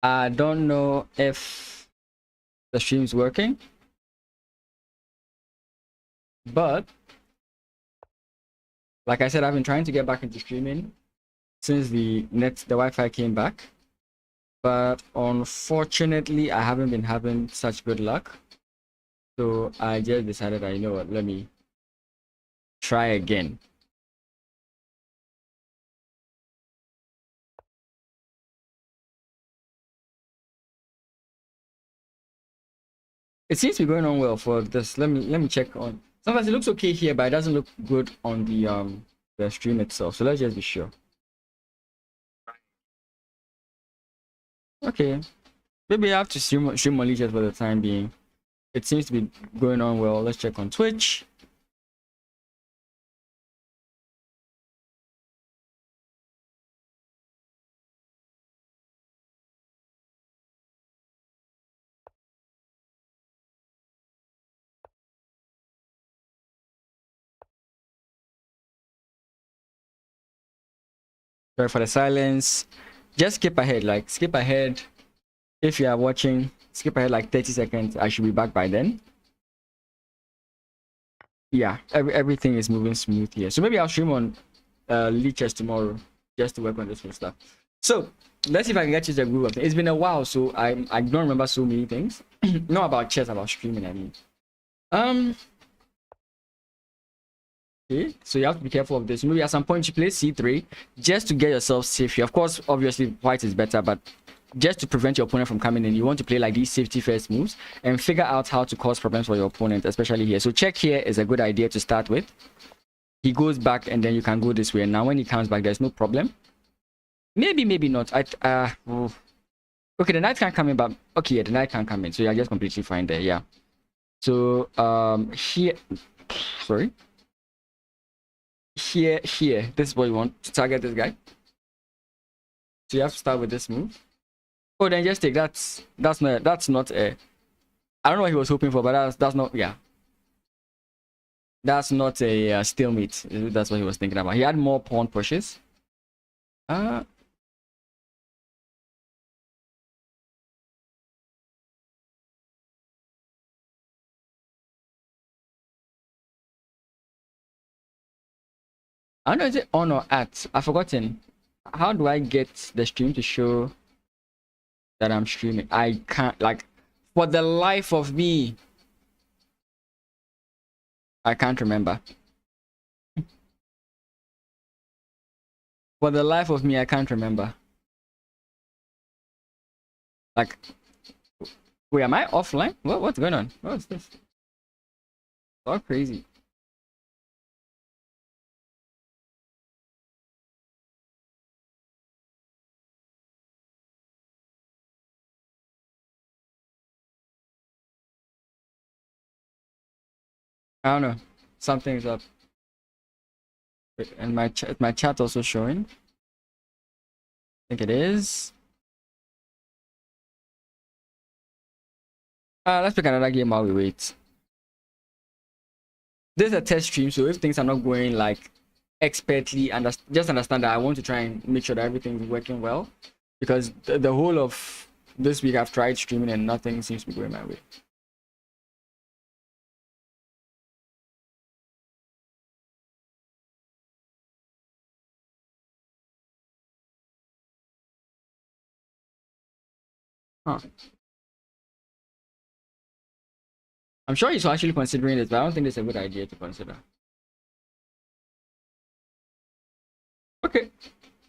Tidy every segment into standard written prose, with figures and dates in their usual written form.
I don't know if the stream's working, but like I said, I've been trying to get back into streaming since the Wi-Fi came back, but unfortunately, I haven't been having such good luck. So I just decided that, you know what, let me try again. It seems to be going on well for this. Let me check on. Sometimes it looks okay here, but it doesn't look good on the stream itself. So let's just be sure. Okay, maybe I have to stream only just for the time being. It seems to be going on well. Let's check on Twitch. Sorry for the silence. Just skip ahead, like skip ahead. If you are watching, skip ahead like 30 seconds. I should be back by then. Yeah, everything is moving smooth here. So maybe I'll stream on Leeches tomorrow just to work on this whole stuff. So let's see if I can get you the groove of things. It's been a while, so I don't remember so many things. Not about chess, about streaming, I mean. Okay, so you have to be careful of this. Maybe at some point you play c3 just to get yourself safe here. Of course, obviously white is better, but just to prevent your opponent from coming in, you want to play like these safety first moves and figure out how to cause problems for your opponent, especially here. So check here is a good idea to start with. He goes back and then you can go this way. And now when he comes back, there's no problem. Maybe not. Okay, the knight can't come in, but okay, yeah, the knight can't come in. So you're just completely fine there, yeah. So here, sorry. Here, this is what you want to target this guy. So you have to start with this move. Oh, then just take that's not a. I don't know what he was hoping for, but that's not, yeah. That's not a stalemate. That's what he was thinking about. He had more pawn pushes. I don't know, is it on or at? I've forgotten. How do I get the stream to show that I'm streaming? I can't, like, for the life of me, I can't remember. For the life of me, I can't remember. Like, wait, am I offline? What's going on? What's this? It's all crazy. I don't know. Something's up. And my chat also showing. I think it is. Let's pick another game while we wait. This is a test stream, so if things are not going like expertly, just understand that I want to try and make sure that everything's working well, because the whole of this week I've tried streaming and nothing seems to be going my way. Huh. I'm sure he's actually considering this, but I don't think it's a good idea to consider. Okay,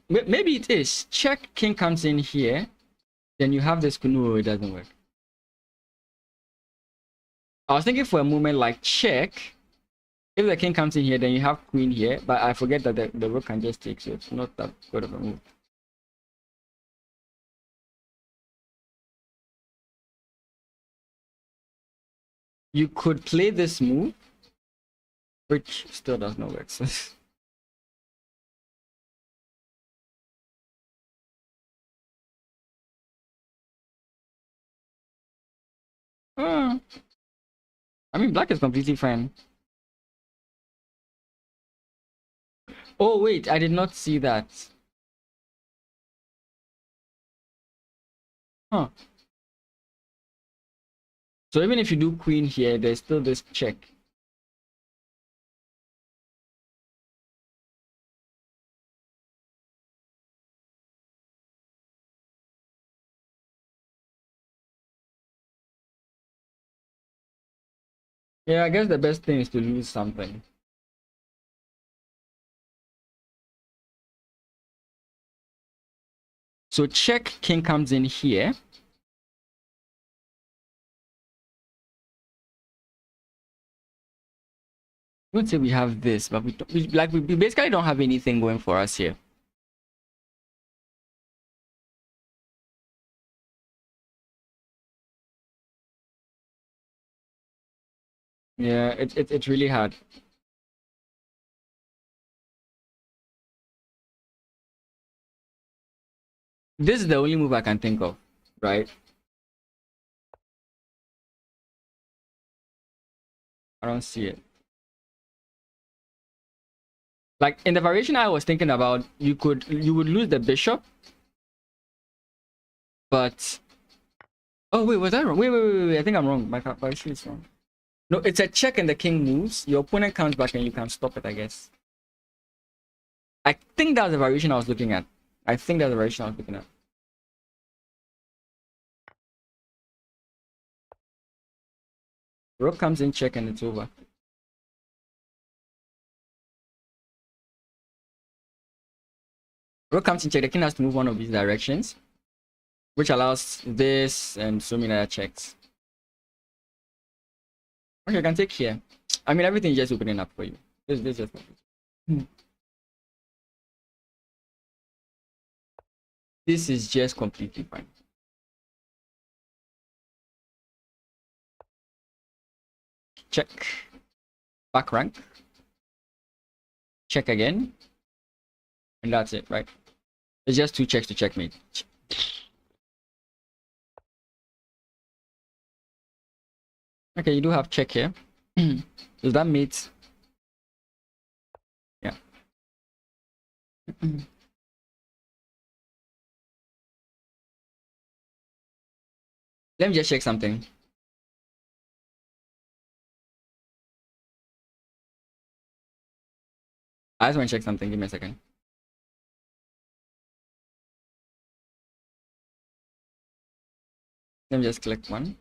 maybe it is. Check king comes in here, then you have this. No, it doesn't work. I was thinking for a moment like check. If the king comes in here, then you have queen here, but I forget that the rook can just take, so it's not that good of a move. You could play this move, which still does not work. I mean, black is completely fine. Oh, wait, I did not see that. Huh. So even if you do queen here, there's still this check. Yeah, I guess the best thing is to lose something. So check, king comes in here. I would say we have this, but we basically don't have anything going for us here. Yeah, it's really hard. This is the only move I can think of, right? I don't see it. Like in the variation I was thinking about, you would lose the bishop, but oh wait, was that wrong? Wait. I think I'm wrong. My variation is wrong. No, it's a check and the king moves. Your opponent comes back and you can stop it, I guess. I think that's the variation I was looking at. Rook comes in, check, and it's over. Rook comes in, check. The king has to move one of these directions, which allows this and so many other checks. Okay, I can take here. I mean, everything is just opening up for you. This just. This is just completely fine. Check. Back rank. Check again. And that's it, right? It's just 2 checks to checkmate. Okay, you do have check here. Does that mate? Yeah. Let me just check something. I just want to check something. Give me a second. Let me just click one.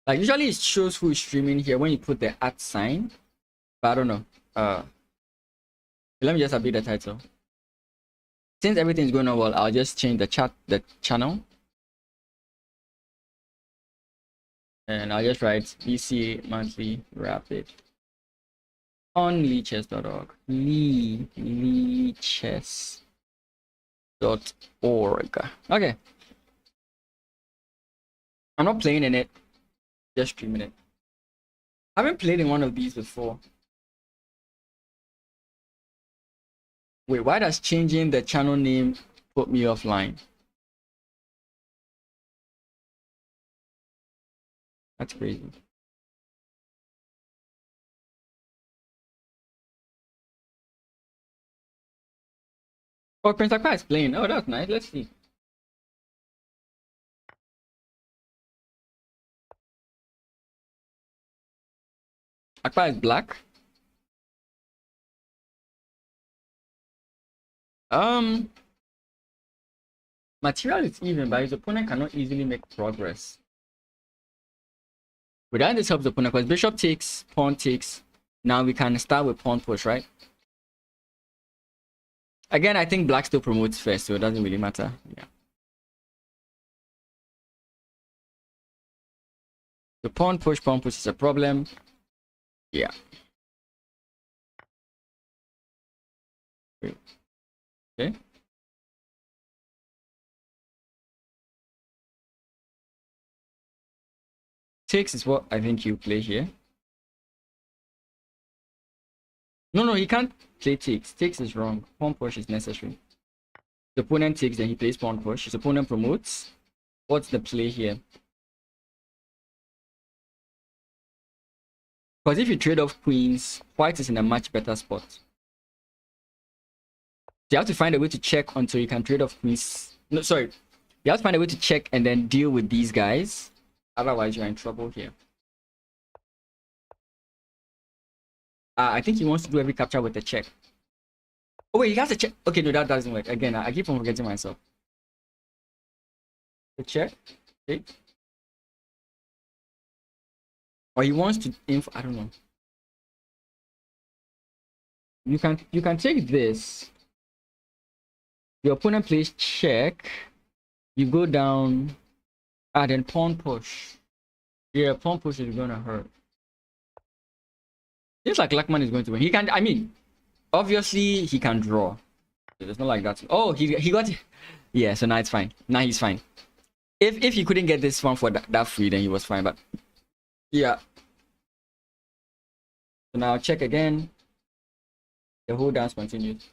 Like usually it shows who is streaming here when you put the @ sign, but I don't know. Let me just update the title. Since everything's going on well, I'll just change the channel. And I'll just write BCA Monthly Rapid on leechess.org. Leechess.org. Okay. I'm not playing in it, just streaming it. I haven't played in one of these before. Wait, why does changing the channel name put me offline? That's crazy. Oh, Prince Akpa is playing. Oh, that's nice. Let's see. Akpa is black. Material is even, but his opponent cannot easily make progress. Without this helps the opponent because bishop takes, pawn takes. Now we can start with pawn push, right? Again, I think black still promotes first, so it doesn't really matter. Yeah. The pawn push is a problem. Yeah. Okay. Takes is what I think you play here. No, he can't play takes. Takes is wrong. Pawn push is necessary. The opponent takes, then he plays pawn push. His opponent promotes. What's the play here? Because if you trade off queens, white is in a much better spot. You have to find a way to check until you can trade off queens No, sorry. You have to find a way to check and then deal with these guys. Otherwise, you're in trouble here. I think he wants to do every capture with a check. Oh wait, he has a check. Okay, no, that doesn't work. Again, I keep on forgetting myself. The check. Okay. Or he wants to I don't know. You can take this. Your opponent plays check. You go down. Then pawn push. Yeah, pawn push is gonna hurt. Seems like Lackman is going to win. He can. I mean, obviously he can draw. It's not like that. Oh, he got it. Yeah, so now it's fine. Now he's fine. If he couldn't get this one for that free, then he was fine. But yeah. So now check again. The whole dance continues.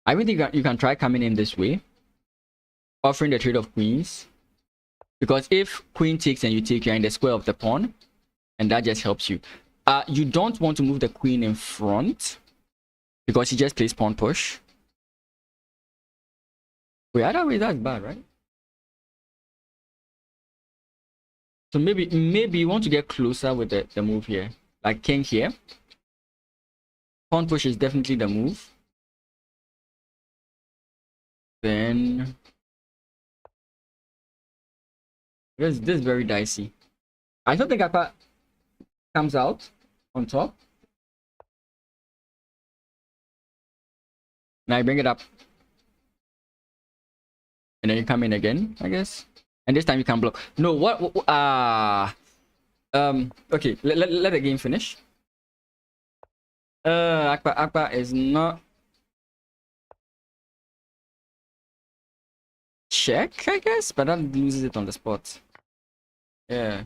I really think you can try coming in this way, offering the trade of queens, because if queen takes and you take, you're in the square of the pawn, and that just helps you. You don't want to move the queen in front because he just plays pawn push. Wait, either way that's bad, right? So maybe you want to get closer with the move here, like king here. Pawn push is definitely the move. Then this is very dicey. I don't think Akpa comes out on top. Now I bring it up, and then you come in again, I guess. And this time you can block. No, what? Okay, let the game finish. Akpa is not. Check, I guess, but that loses it on the spot. Yeah.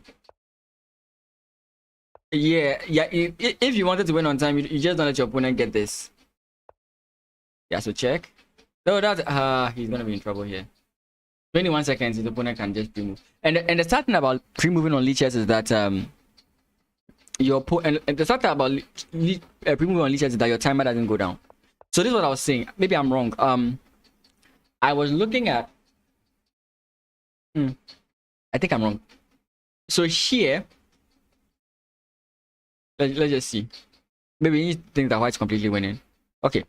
If you wanted to win on time, you just don't let your opponent get this. Yeah, so check. No, that he's gonna be in trouble here. 21 seconds, his opponent can just pre-move. And the sad thing about pre-moving on leeches is that your opponent. And the sad thing about pre-moving on leeches is that your timer doesn't go down. So this is what I was saying. Maybe I'm wrong. I was looking at. I think I'm wrong. So here, let's just see. Maybe you think that white's completely winning. Okay.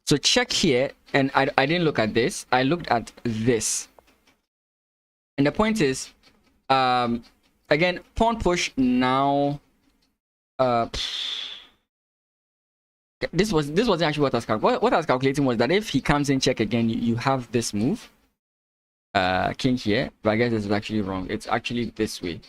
So check here, and I didn't look at this. I looked at this. And the point is, again, pawn push now. This wasn't actually what I was calculating. What I was calculating was that if he comes in check again, you have this move. King here, but I guess this is actually wrong. It's actually this way.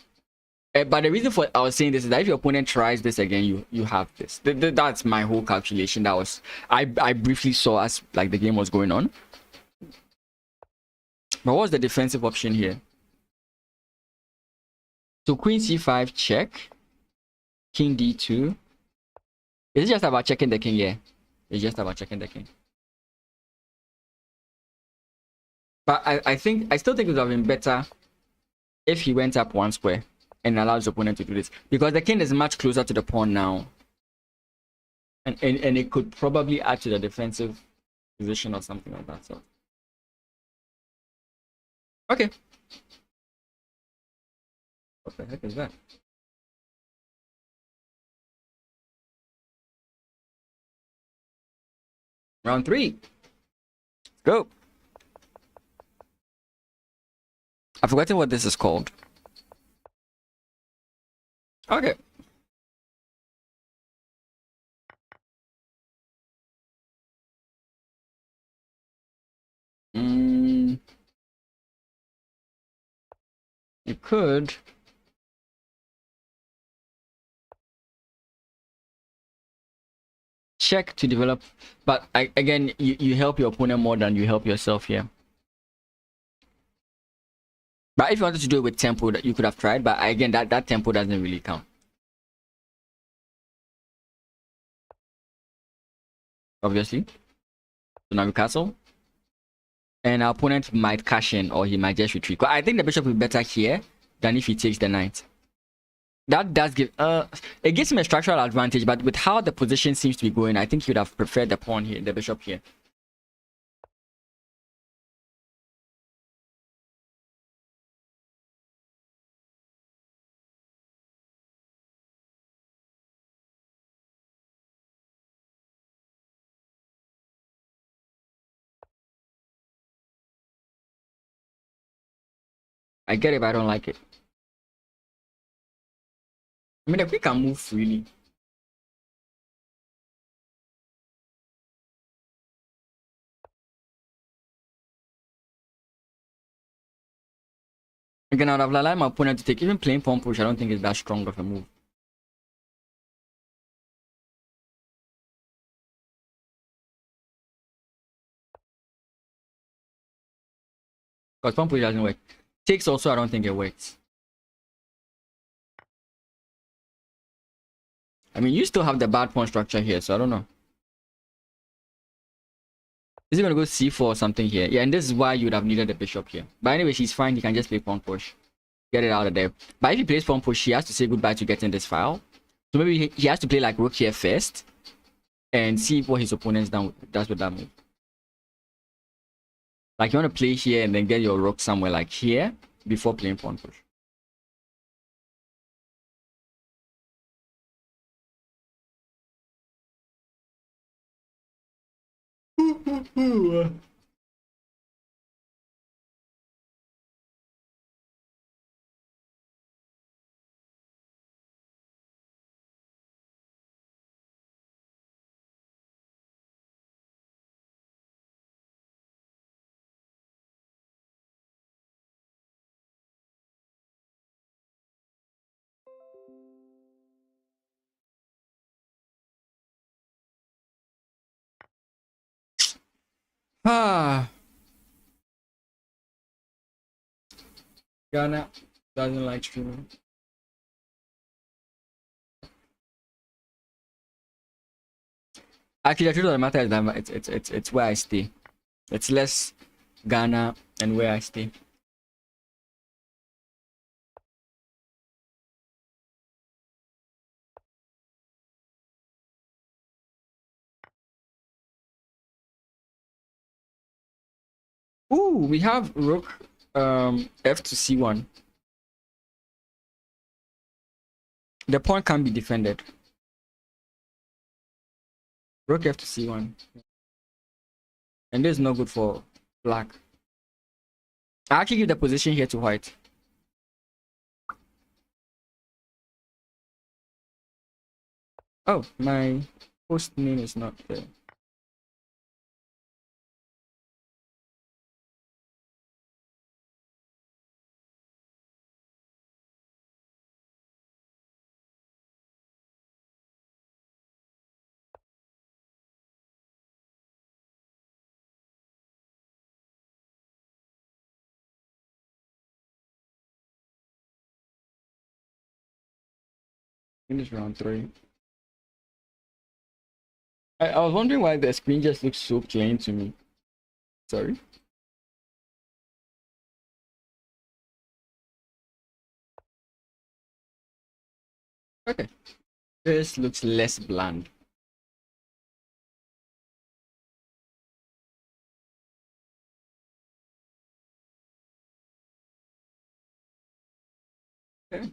But the reason for I was saying this is that if your opponent tries this again, you have this. That's my whole calculation. That was I briefly saw as like the game was going on. But what's the defensive option here? So queen c5 check, king d2. Is it just about checking the king? Yeah, it's just about checking the king. But I still think it would have been better if he went up one square and allowed his opponent to do this, because the king is much closer to the pawn now, and it could probably add to the defensive position or something like that. So okay, what the heck is that? Round 3. Go. I've forgotten what this is called. Okay. You could. Check to develop, but again, you help your opponent more than you help yourself here. But if you wanted to do it with tempo, that you could have tried, but again, that tempo doesn't really count. Obviously. So now we castle. And our opponent might cash in, or he might just retreat. But I think the bishop will be better here than if he takes the knight. That does give it gives him a structural advantage, but with how the position seems to be going, I think he would have preferred the pawn here, the bishop here. I get it, but I don't like it. I mean, the queen can move freely. Again, I would have allowed my opponent to take, even playing pawn push, I don't think it's that strong of a move. Because pawn push doesn't work. Takes also, I don't think it works. I mean, you still have the bad pawn structure here, so I don't know. Is he gonna go c4 or something here? Yeah, and this is why you would have needed the bishop here. But anyway, he's fine. He can just play pawn push. Get it out of there. But if he plays pawn push, he has to say goodbye to getting this file. So maybe he has to play like rook here first and see what his opponent's does with that move. Like you want to play here and then get your rook somewhere like here before playing pawn push. Ghana doesn't like streaming. Actually, the truth of the matter is that it's where I stay. It's less Ghana and where I stay. Ooh, we have rook f to c1. The pawn can't be defended. Rook f to c1. And this is not good for black. I actually give the position here to white. Oh, my host name is not there. Finish round 3. I was wondering why the screen just looks so plain to me. Sorry. Okay. This looks less bland. Okay.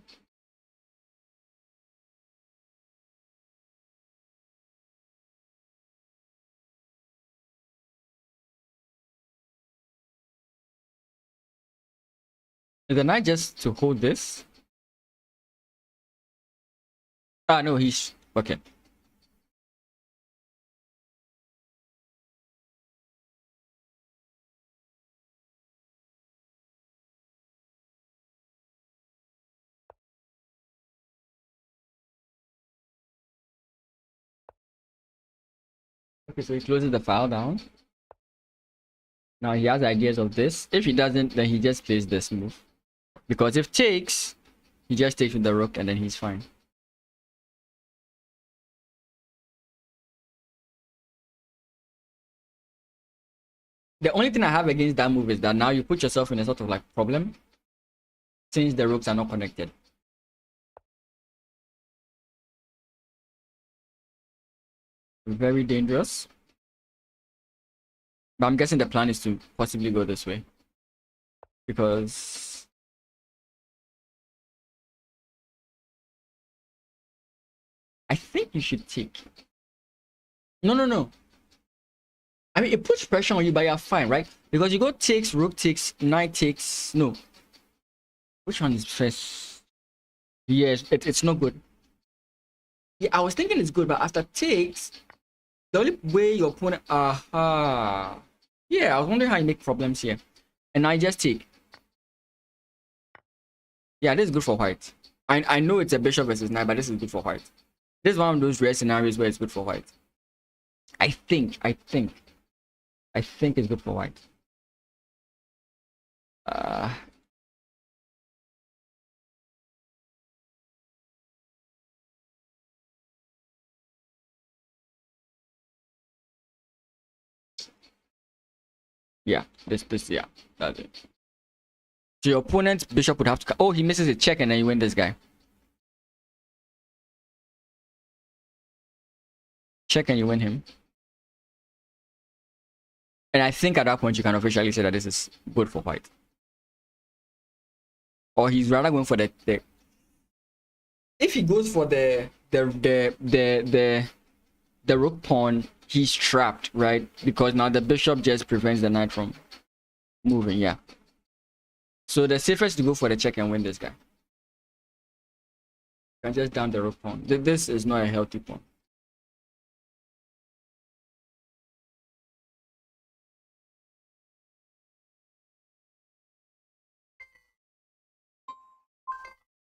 Is the knight just to hold this? Ah, no, he's... Okay. Okay, so he closes the file down. Now he has ideas of this. If he doesn't, then he just plays this move. Because if takes, he just takes with the rook and then he's fine. The only thing I have against that move is that now you put yourself in a sort of like problem since the rooks are not connected. Very dangerous. But I'm guessing the plan is to possibly go this way. Because I think you should take. No. I mean, it puts pressure on you, but you're fine, right? Because you go takes, rook takes, knight takes. No. Which one is first? Yes, it's not good. Yeah, I was thinking it's good, but after takes, the only way your opponent. Aha. Yeah, I was wondering how you make problems here. And I just take. Yeah, this is good for white. I know it's a bishop versus knight, but this is good for white. This is one of those rare scenarios where it's good for white. I think it's good for white. Yeah, this, yeah, that's it. So your opponent's bishop would have to. Oh, he misses a check and then you win this guy. Check and you win him. And I think at that point you can officially say that this is good for white. Or he's rather going for the if he goes for the rook pawn, he's trapped, right? Because now the bishop just prevents the knight from moving. Yeah. So the safest to go for the check and win this guy. You can just down the rook pawn. This is not a healthy pawn.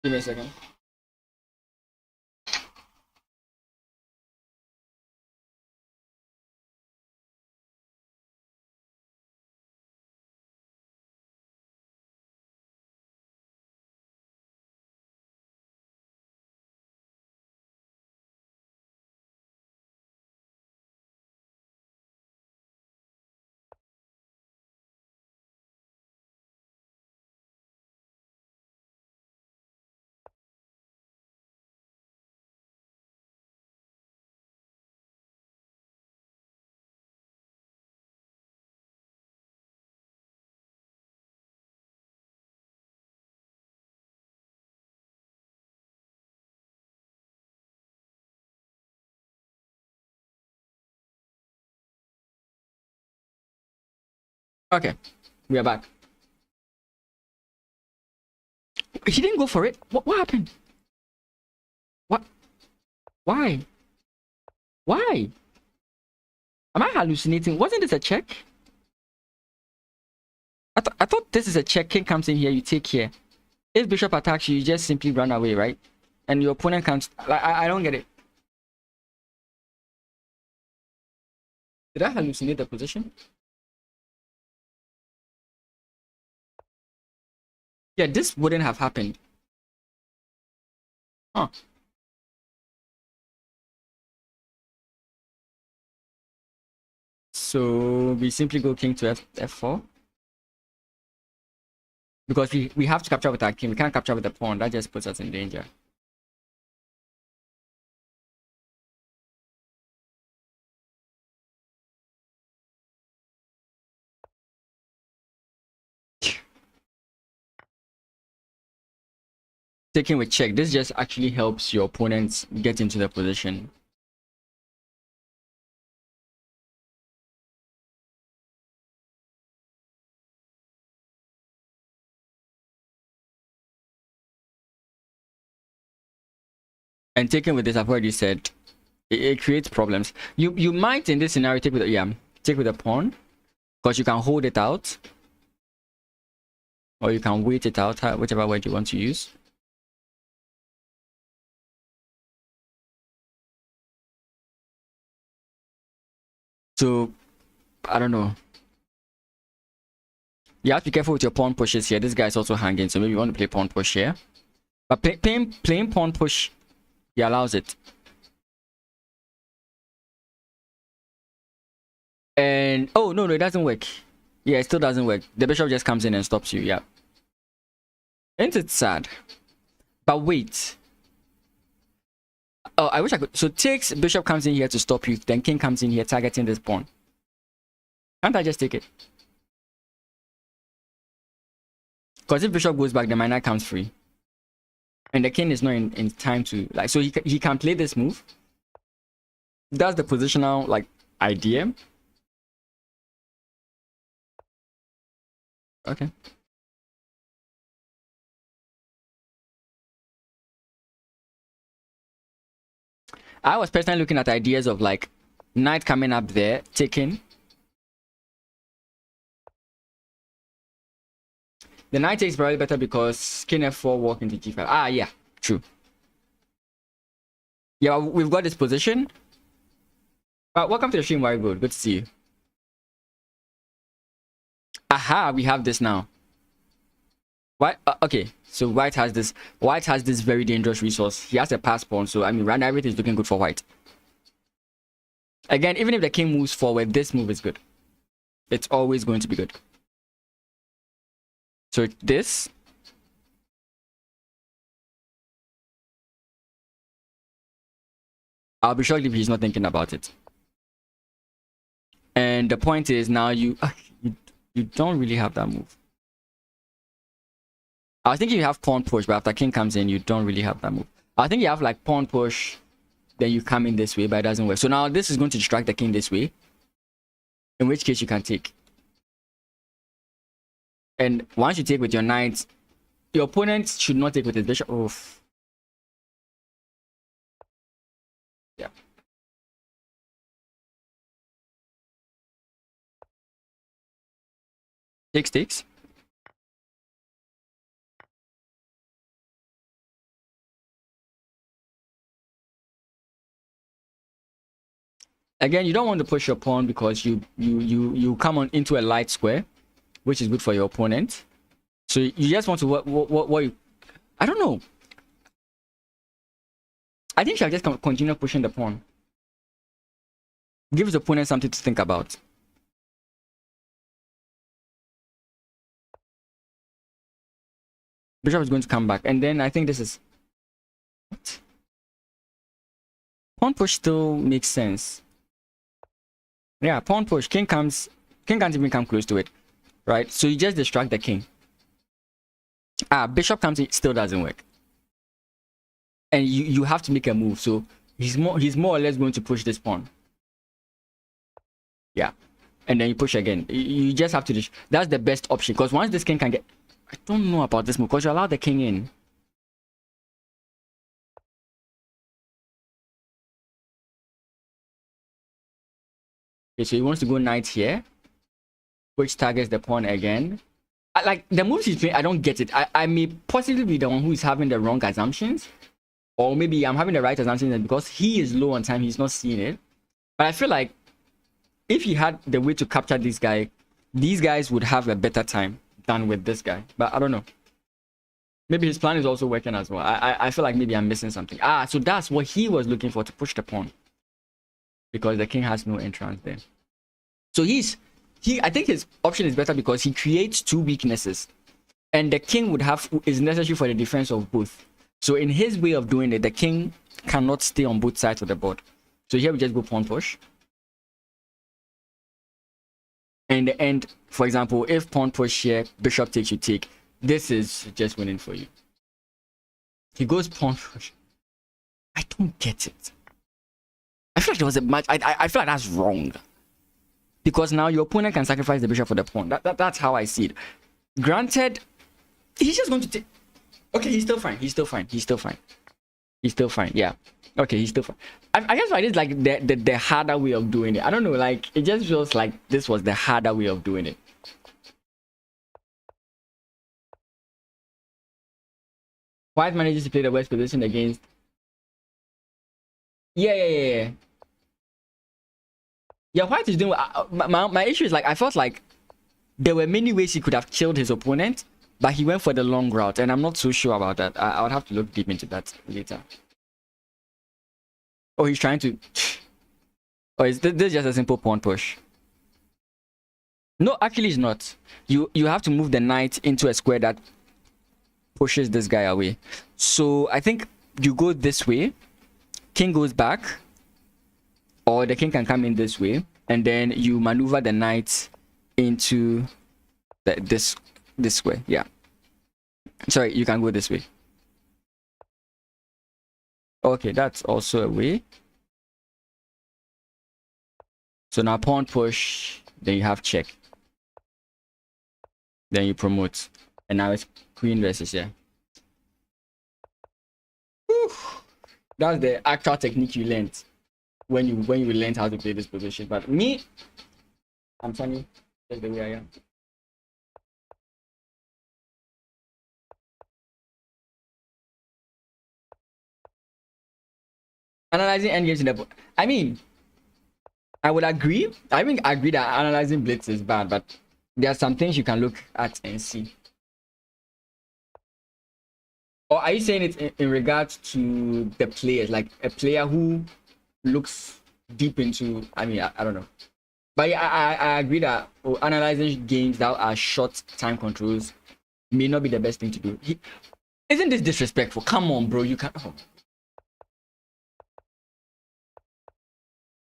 Give me a second. Okay, we are back. He didn't go for it. What happened? What? Why? Why? Am I hallucinating? Wasn't this a check? I thought this is a check. King comes in here, you take here. If bishop attacks you, you just simply run away, right? And your opponent comes. Like I don't get it. Did I hallucinate the position? Yeah, this wouldn't have happened. Huh. So we simply go king to f4. Because we have to capture with our king. We can't capture with the pawn. That just puts us in danger. Taking with check. This just actually helps your opponents get into the position. And taking with this, I've already said, it creates problems. You might in this scenario take with the pawn, because you can hold it out, or you can wait it out, whichever word you want to use. So I don't know. You have to be careful with your pawn pushes here. This guy's also hanging, so maybe you want to play pawn push here. But playing pawn push, he allows it. And oh no, it doesn't work. Yeah, it still doesn't work. The bishop just comes in and stops you. Yeah. Ain't it sad? But wait. Oh, I wish I could. So takes, bishop comes in here to stop you, then king comes in here targeting this pawn. Can't I just take it? Because if bishop goes back, then my knight comes free. And the king is not in time to, like, so he can play this move. That's the positional, like, idea. Okay. I was personally looking at ideas of, like, knight coming up there, taking. The knight takes probably better because king f4 walk into g5. Ah, yeah, true. Yeah, we've got this position. Welcome to the stream, very good. Good to see you. Aha, we have this now. White, okay, so white has this. White has this very dangerous resource. He has a pass pawn, so I mean, right now everything is looking good for white. Again, even if the king moves forward, this move is good. It's always going to be good. So this. I'll be shocked if he's not thinking about it. And the point is now you don't really have that move. I was thinking you have pawn push, but after king comes in, you don't really have that move. I think you have like pawn push, then you come in this way, but it doesn't work. So now this is going to distract the king this way, in which case you can take. And once you take with your knight, your opponent should not take with his bishop. Oof. Yeah. Takes. Again, you don't want to push your pawn because you come on into a light square, which is good for your opponent. So you just want to what you, I don't know. I think you should just continue pushing the pawn. Gives the opponent something to think about. Bishop is going to come back, and then I think this is what? Pawn push still makes sense. Yeah, pawn push. King can't even come close to it, right? So you just distract the king. Bishop comes in, still doesn't work, and you have to make a move. So he's more or less going to push this pawn. Yeah, and then you push again. You just have to. That's the best option because once this king can get, I don't know about this move because you allow the king in. Okay, so he wants to go knight here, which targets the pawn again. Like the moves he's playing, I don't get it. I may possibly be the one who is having the wrong assumptions, or maybe I'm having the right assumptions, and because he is low on time, he's not seeing it. But I feel like if he had the way to capture this guy, these guys would have a better time than with this guy. But I don't know. Maybe his plan is also working as well. I feel like maybe I'm missing something. So that's what he was looking for, to push the pawn, because the king has no entrance there. So I think his option is better because he creates two weaknesses, and the king is necessary for the defense of both. So in his way of doing it, the king cannot stay on both sides of the board. So here we just go pawn push. And the end, for example, if pawn push here, bishop takes, you take. This is just winning for you. He goes pawn push. I don't get it. I feel like there was a match. I feel like that's wrong. Because now your opponent can sacrifice the bishop for the pawn. That's how I see it. Granted, he's just going to take. Okay, he's still fine. Yeah. Okay, he's still fine. I guess like it's like the harder way of doing it. I don't know. Like it just feels like this was the harder way of doing it. White manages to play the worst position against. Yeah. Yeah, White is doing. My issue is like I felt like there were many ways he could have killed his opponent, but he went for the long route, and I'm not so sure about that. I would have to look deep into that later. Oh, he's trying to. Oh, is this just a simple pawn push? No, actually, it's not. You have to move the knight into a square that pushes this guy away. So I think you go this way, king goes back, or the king can come in this way, and then you maneuver the knight into this way. Yeah, sorry, you can go this way. Okay, that's also a way. So now pawn push, then you have check, then you promote, and now it's queen versus, yeah. Whew. That's the actual technique you learned when you learned how to play this position. But me, I'm funny, that's the way I am. Analyzing endgames in the book. I mean, I would agree. I think I agree that analyzing blitz is bad, but there are some things you can look at and see. Or are you saying it in regards to the players, like a player who looks deep into? I mean, I don't know, but yeah, I agree that analyzing games that are short time controls may not be the best thing to do. Isn't this disrespectful? Come on, bro, you can't. Oh.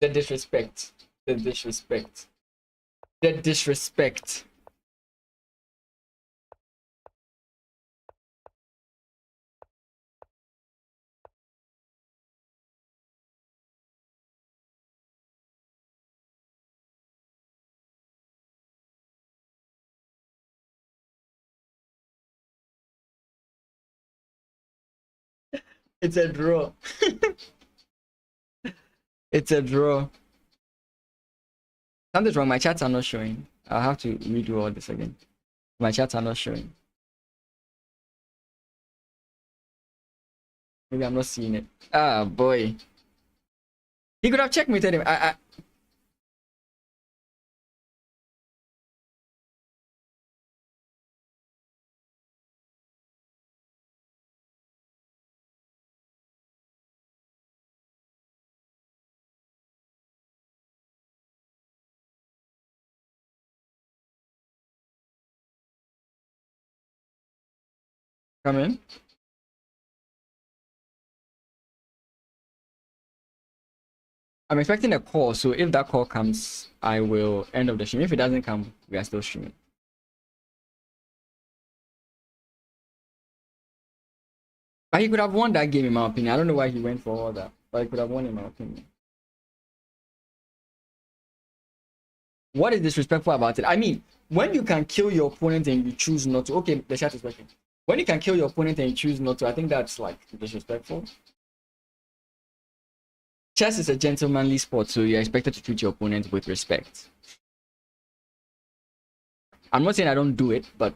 The disrespect, the disrespect, the disrespect. It's a draw. It's a draw. Something's wrong. My chats are not showing. I'll have to redo all this again. My chats are not showing. Maybe I'm not seeing it. Ah, boy. He could have checkmated him. Come in. I'm expecting a call, so if that call comes, I will end up the stream. If it doesn't come, we are still streaming. But he could have won that game, in my opinion. I don't know why he went for all that, but he could have won, in my opinion. What is disrespectful about it? I mean, when you can kill your opponent and you choose not to, okay, the chat is working. When you can kill your opponent and you choose not to, I think that's like disrespectful. Chess is a gentlemanly sport, so you're expected to treat your opponent with respect. I'm not saying I don't do it, but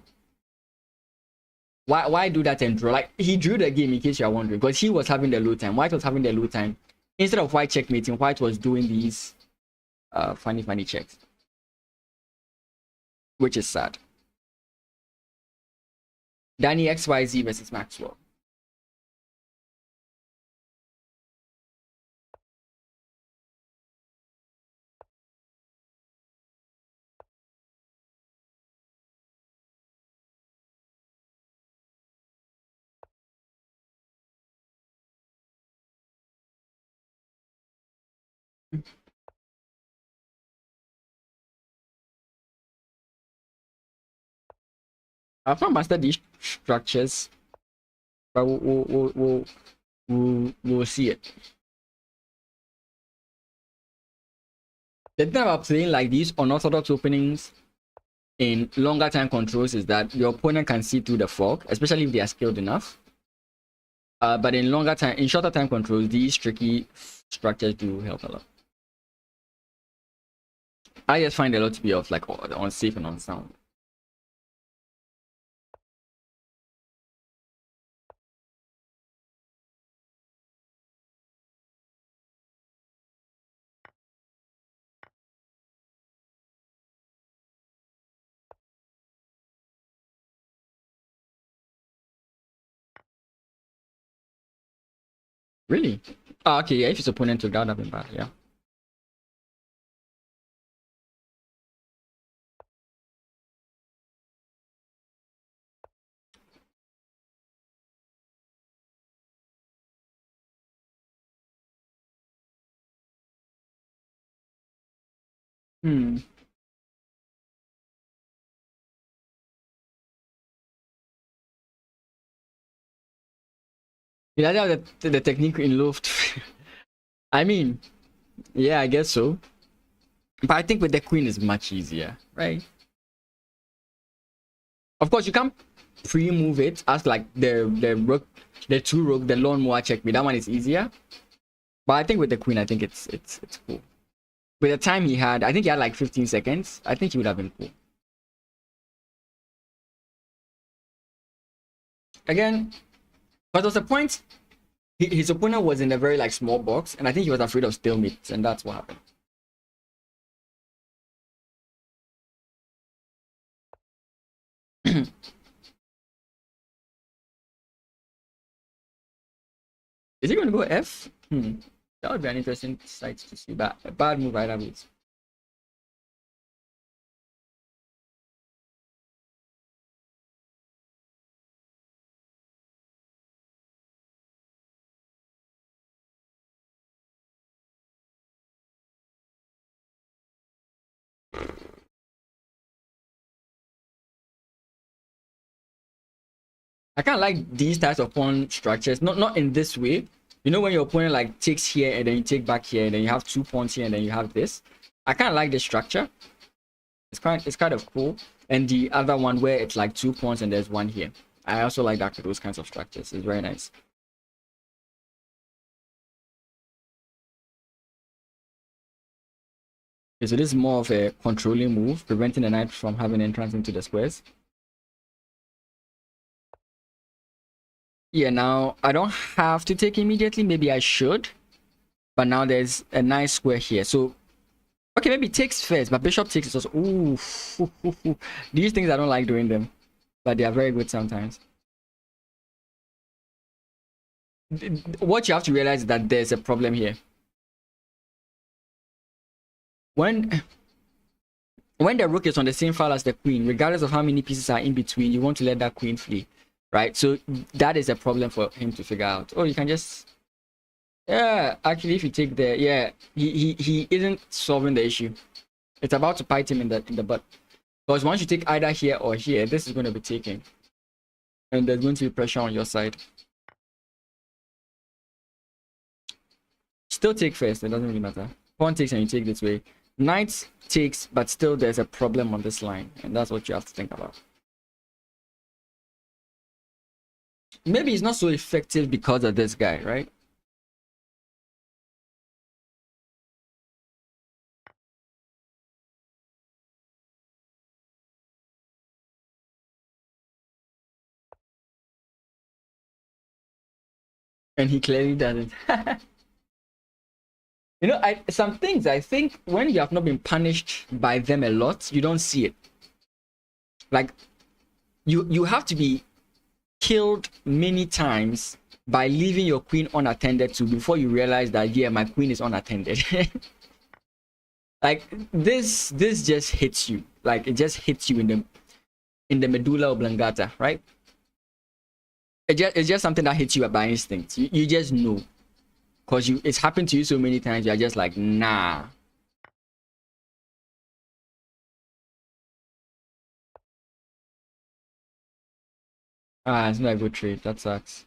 why do that and draw? Like, he drew the game, in case you're wondering, because he was having the low time. White was having the low time. Instead of white checkmating, white was doing these funny checks, which is sad. Danny XYZ versus Maxwell. I've not mastered these structures, but we'll see it. The thing about playing like these unorthodox openings in longer time controls is that your opponent can see through the fog, especially if they are skilled enough. But in shorter time controls, these tricky structures do help a lot. I just find a lot to be of like unsafe and unsound. Really? Oh, okay, yeah, if his opponent took that, that'd be bad, yeah. Hmm. Yeah, that the technique in Luft. I mean, yeah, I guess so. But I think with the queen is much easier, right? Of course, you can't pre-move it as like the rook, the two rook, the lawnmower check me. That one is easier. But I think with the queen, I think it's cool. With the time he had, I think he had like 15 seconds. I think he would have been cool. Again, but there was a point his opponent was in a very like small box, and I think he was afraid of stalemate, and that's what happened. Is he going to go F? That would be an interesting sight to see. But a bad move either way. I kind of like these types of pawn structures, not in this way. You know when your opponent like takes here and then you take back here and then you have two pawns here and then you have this. I kind of like this structure. It's kind of cool. And the other one where it's like two pawns and there's one here. I also like that those kinds of structures. It's very nice. Okay, so this is more of a controlling move, preventing the knight from having entrance into the squares. Yeah, now I don't have to take immediately. Maybe I should. But now there's a nice square here. So, okay, maybe takes first, but bishop takes is also. Ooh. These things I don't like doing them, but they are very good sometimes. What you have to realize is that there's a problem here. When when the rook is on the same file as the queen, regardless of how many pieces are in between, you want to let that queen flee, right? So that is a problem for him to figure out. Oh, you can just, yeah. Actually, if you take the, yeah, he isn't solving the issue. It's about to bite him in the butt. Because once you take either here or here, this is going to be taken, and there's going to be pressure on your side. Still take first. It doesn't really matter. Pawn takes and you take this way. Knight takes, but still there's a problem on this line, and that's what you have to think about. Maybe it's not so effective because of this guy, right? And he clearly doesn't. You know, some things I think when you have not been punished by them a lot, you don't see it. Like you have to be killed many times by leaving your queen unattended to before you realize that, yeah, my queen is unattended. Like this just hits you. Like it just hits you in the medulla oblongata, right? It's just something that hits you by instinct. You just know, because it's happened to you so many times. You're just like, nah. It's not a good trade. That sucks.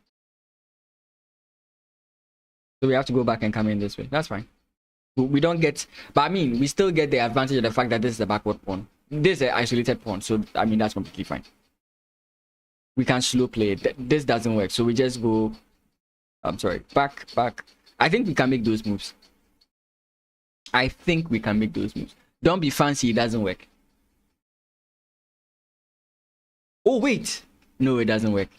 So we have to go back and come in this way. That's fine. We don't get, but I mean, we still get the advantage of the fact that this is a backward pawn. This is an isolated pawn, so I mean that's completely fine. We can slow play it. This doesn't work, so we just go. I'm sorry, back. I think we can make those moves. I think we can make those moves. Don't be fancy. It doesn't work. Oh wait, no, it doesn't work.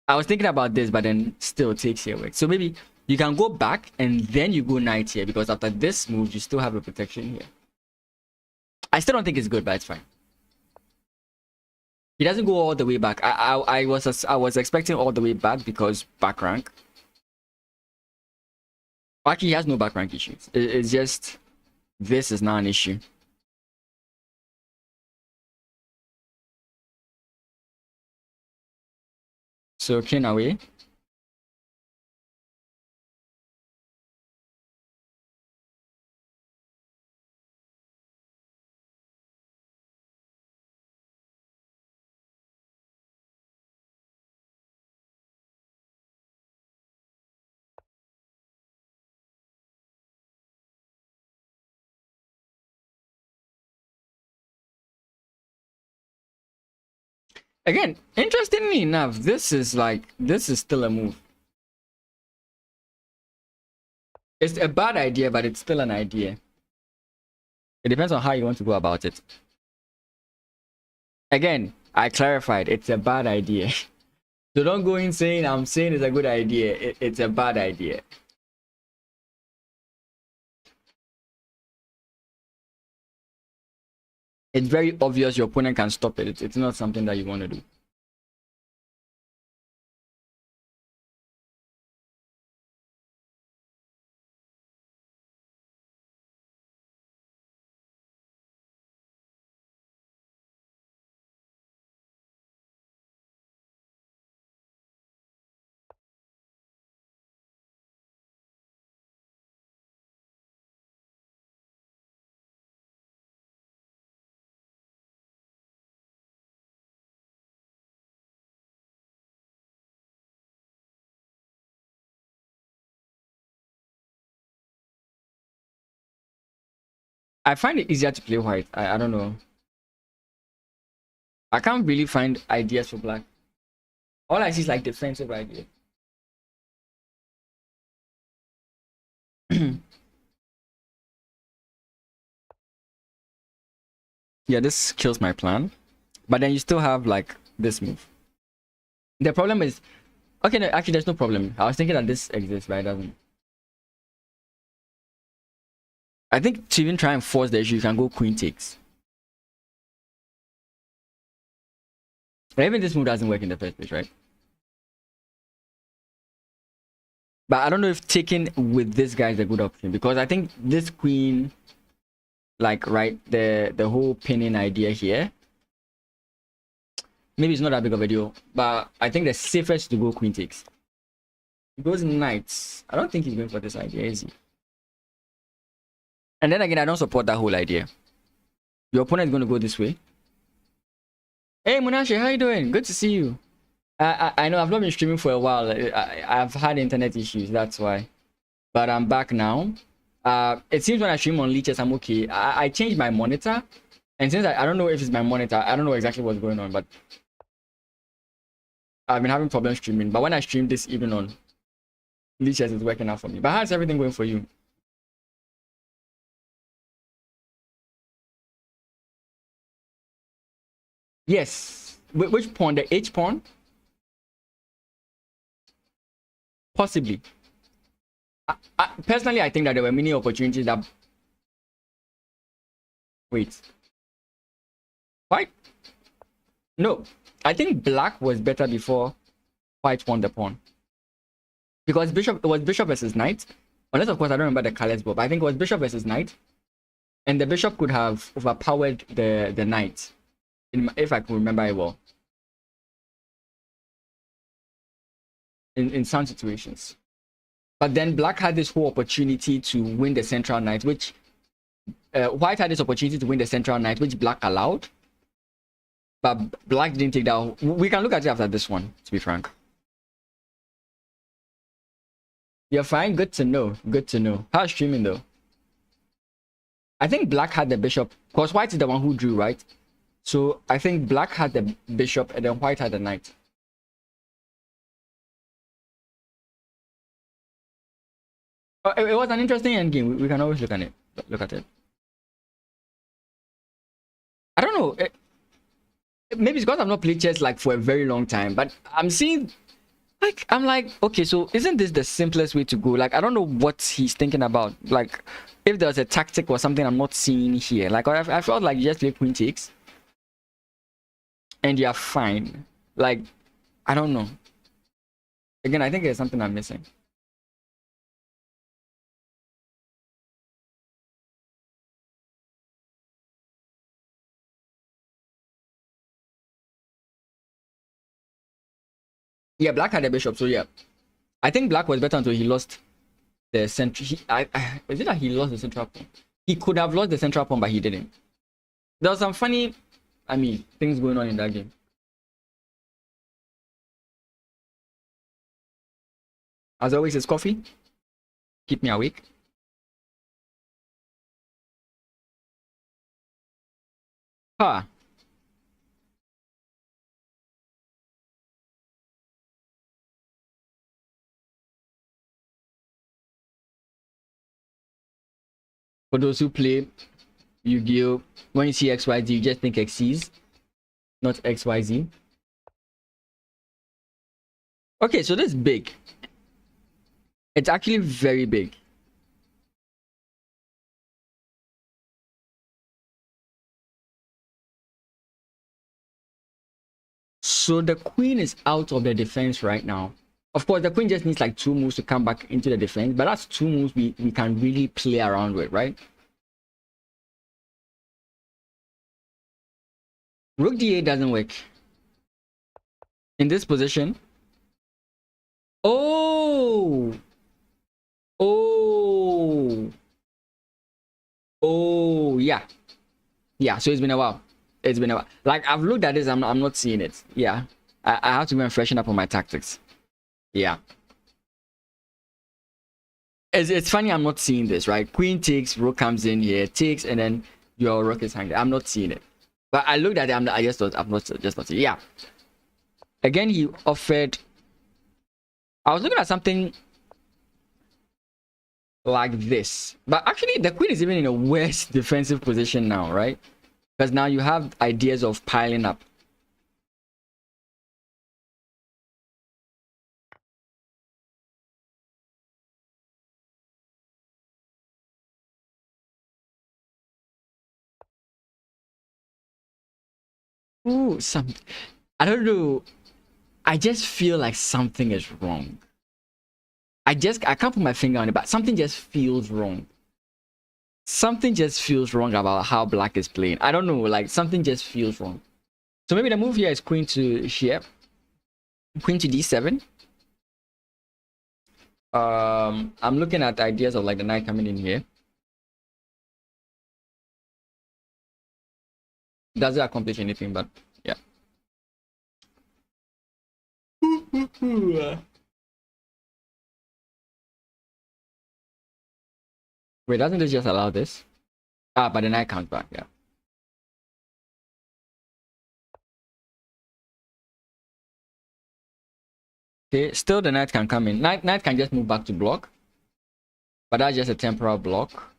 I was thinking about this, but then still takes here work. So maybe you can go back and then you go knight here, because after this move, you still have a protection here. I still don't think it's good, but it's fine. He doesn't go all the way back. I was expecting all the way back because back rank. Actually, he has no back rank issues. It's just this is not an issue. So king away. Again, interestingly enough, this is still a move. It's a bad idea, but it's still an idea. It depends on how you want to go about it. Again, I clarified, it's a bad idea. So don't go in saying I'm saying it's a good idea. It's a bad idea. It's very obvious your opponent can stop it. It's not something that you want to do. I find it easier to play white. I don't know. I can't really find ideas for black. All I see is like defensive ideas. Yeah, this kills my plan. But then you still have like this move. The problem is, okay, no, actually there's no problem. I was thinking that this exists, but it doesn't. I think to even try and force the issue, you can go queen takes. But even this move doesn't work in the first place, right? But I don't know if taking with this guy is a good option, because I think this queen, like, right, the whole pinning idea here, maybe it's not that big of a deal, but I think the safest to go queen takes. He goes knights. I don't think he's going for this idea, is he? And then again, I don't support that whole idea. Your opponent is going to go this way. Hey Munashe, how you doing? Good to see you. I know I've not been streaming for a while. I've had internet issues, that's why. But I'm back now. It seems when I stream on Leeches, I'm okay. I changed my monitor. And since I don't know if it's my monitor, I don't know exactly what's going on, but I've been having problems streaming. But when I stream this even on Leeches, it's working out for me. But how's everything going for you? Yes. Which pawn? The H pawn? Possibly. Personally, I think that there were many opportunities that... Wait. White? No. I think black was better before white won the pawn. Because it was bishop versus knight. Unless, of course, I don't remember the colors, but I think it was bishop versus knight. And the bishop could have overpowered the knight. If I can remember it well. In some situations. But then black had this whole opportunity to win the central knight, which white had this opportunity to win the central knight, which black allowed. But black didn't take that. We can look at it after this one, to be frank. You're fine. Good to know. Good to know. How's streaming though? I think black had the bishop, because white is the one who drew, right? So I think black had the bishop and then white had the knight. It was an interesting endgame. We can always look at it. Look at it. I don't know. Maybe it's because I've not played chess like for a very long time, but I'm seeing, like, I'm like, okay, so isn't this the simplest way to go? Like, I don't know what he's thinking about. Like, if there's a tactic or something I'm not seeing here. Like, I felt like you just play queen takes and you're fine. Like, I don't know. Again, I think there's something I'm missing. Yeah, black had a bishop, so yeah. I think black was better until he lost the central. Is it that he lost the central pawn? He could have lost the central pawn, but he didn't. There was some funny, things going on in that game. As always, it's coffee. Keep me awake. Ah. For those who play Yu-Gi-Oh, when you see XYZ, you just think Xyz, not XYZ. Okay, so this is big. It's actually very big. So the queen is out of the defense right now. Of course, the queen just needs like 2 moves to come back into the defense, but that's 2 moves we can really play around with, right? Rook d8 doesn't work. In this position. Oh! Oh! Oh, yeah. Yeah, so it's been a while. It's been a while. Like, I've looked at this, I'm not seeing it. Yeah. I have to go and freshen up on my tactics. Yeah. It's funny I'm not seeing this, right? Queen takes, rook comes in here, takes, and then your rook is hanging. I'm not seeing it. But I looked at it, I just thought, I'm not just not seeing it. Yeah. Again, he offered. I was looking at something like this. But actually, the queen is even in a worse defensive position now, right? Because now you have ideas of piling up. Ooh, I don't know. I just feel like something is wrong. I can't put my finger on it, but something just feels wrong. Something just feels wrong about how black is playing. I don't know, like something just feels wrong. So maybe the move here is queen to here, queen to d7. I'm looking at ideas of like the knight coming in here. Doesn't accomplish anything, but yeah. Wait, doesn't this just allow this? Ah, but the knight comes back, yeah. Okay, still the knight can come in. Knight can just move back to block. But that's just a temporal block.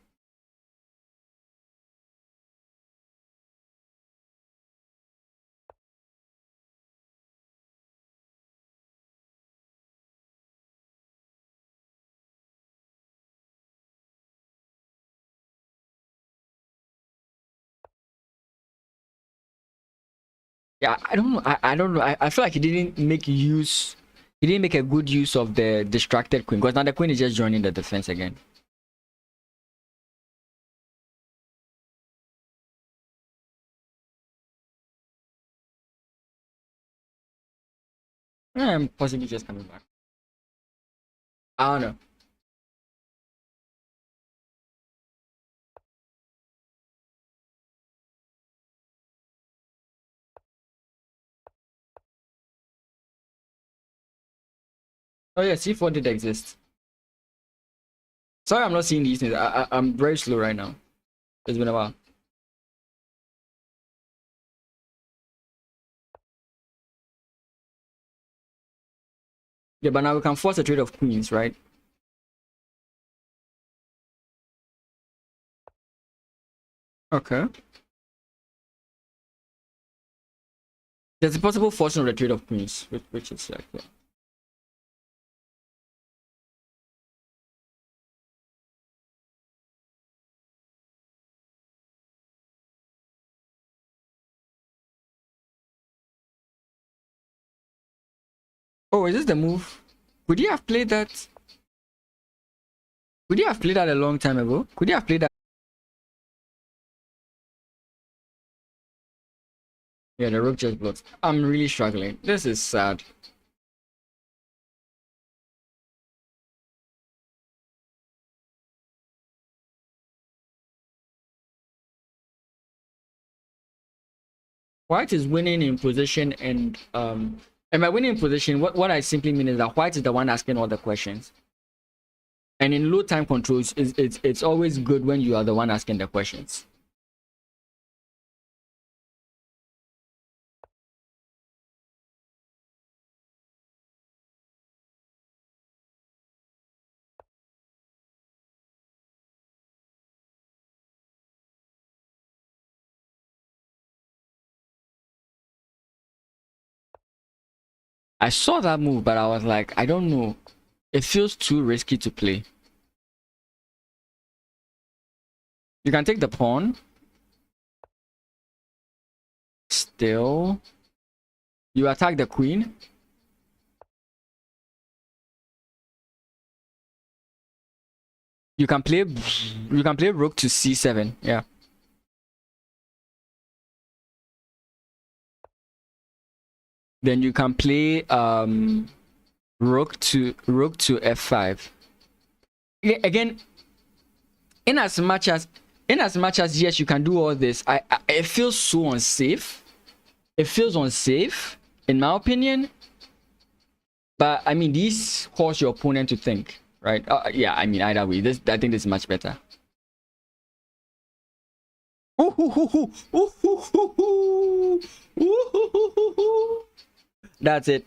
Yeah, I don't know. I don't know. I feel like he didn't make a good use of the distracted queen, because now the queen is just joining the defense again. I'm possibly just coming back. I don't know. Oh yeah, C4 did exist. Sorry, I'm not seeing these things. I'm very slow right now. It's been a while. Yeah, but now we can force a trade of queens, right? Okay. There's a possible forcing of the trade of queens, which is like, yeah. Oh, is this the move? Could you have played that? Could you have played that a long time ago? Could you have played that? Yeah, the rook just blocks. I'm really struggling. This is sad. White is winning in position, and by winning in position, what I simply mean is that White is the one asking all the questions. And in low time controls, it's always good when you are the one asking the questions. I saw that move, but I was like, I don't know. It feels too risky to play. You can take the pawn. Still. You attack the queen. You can play rook to c7. Yeah. Then you can play rook to f5. Again, in as much as yes, you can do all this, I it feels so unsafe. It feels unsafe in my opinion. But I mean, these force your opponent to think, right? Yeah, I mean, either way, I think this is much better. That's it.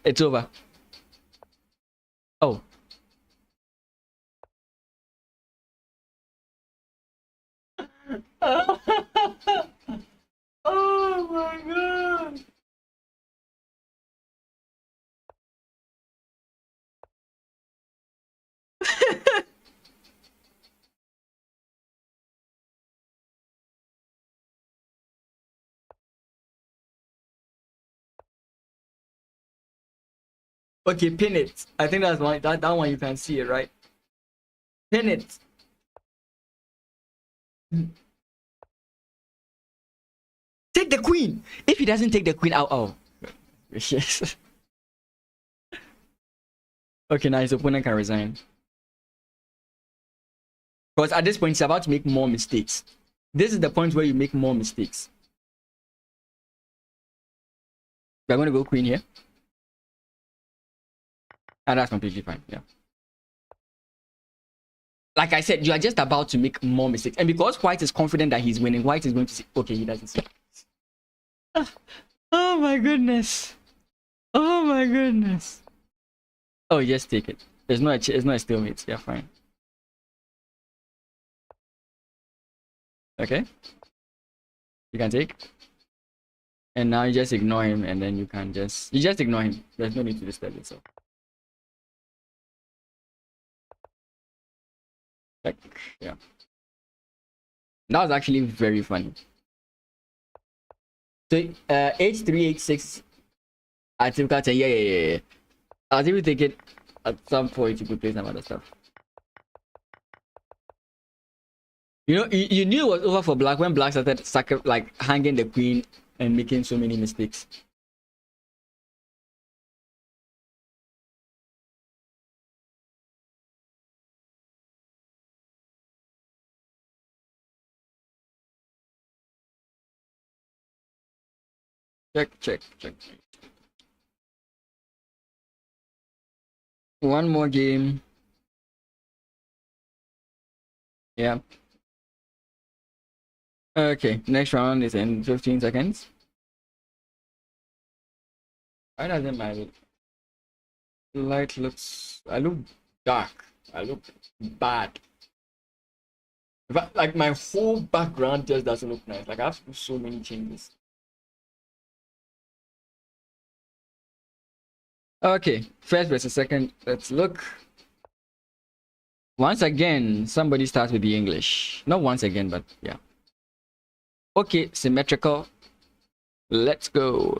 It's over. Oh. Oh my god. Okay, pin it. I think that's one. That one you can see it, right? Pin it. Take the queen. If he doesn't take the queen out, oh, yes. Okay, now his opponent can resign. Because at this point, he's about to make more mistakes. This is the point where you make more mistakes. We're going to go queen here. And that's completely fine. Yeah. Like I said, you are just about to make more mistakes. And because White is confident that he's winning, White is going to say, okay, he doesn't see. Oh my goodness. Oh my goodness. Oh, just take it. There's no a stalemate. Yeah, fine. Okay. You can take. And now you just ignore him, and then you just ignore him. There's no need to disturb yourself. Like, yeah. That was actually very funny. So H3H6 at typical 10. Yeah. I was even thinking at some point you could play some other stuff. You know, you knew it was over for black when black started like hanging the queen and making so many mistakes. Check. One more game. Yeah. Okay, next round is in 15 seconds. Why doesn't my light looks... I look dark. I look bad. But like my whole background just doesn't look nice. Like I have to do so many changes. Okay, first versus second. Let's look. Once again, somebody starts with the English. Not once again, but yeah. Okay, symmetrical. Let's go.